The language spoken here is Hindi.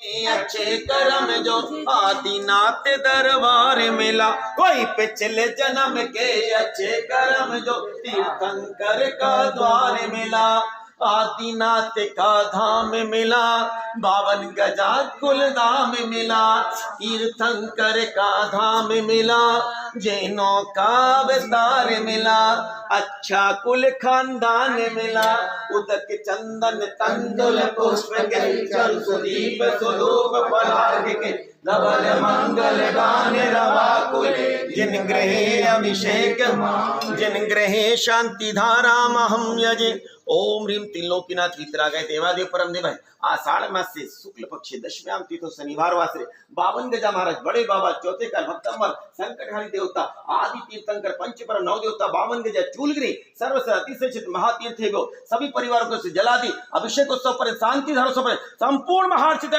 अच्छे कर्म जो आदिनाथ दरबार मिला, कोई पिछले जन्म के अच्छे कर्म जो तीर्थंकर का द्वार मिला। आदिनाथ का धाम मिला, 52 गजा कुल धाम मिला। तीर्थंकर का धाम मिला, जैनों का अवतार मिला। अच्छा कुल खानदान मिला, उदक चंदन तंदुल पुष्प के चल सुदीप स्वरूप पराग के धवल मंगल गान रवा कुल। जिन ग्रहे अभिषेक जिन ग्रहे शांति धारा महम यजे। ओम ह्रीम त्रिलोकीनाथ वितरागाय देवादेव परम देव। आषाढ़ मास से शुक्ल पक्ष दशम्याम तिथो शनिवार वासरे 52 गजा महाराज बड़े बाबा चौथे काल भक्तंबर संकटहारी देवता आदि तीर्थंकर पंच परम नव देवता 52 गजा चूलगिरी सर्वस्व अतिशय महातीर्थ गो सभी परिवारों को से जला दी। अभिषेक उत्सव पर शांति धारोत्सव पर संपूर्ण महाचित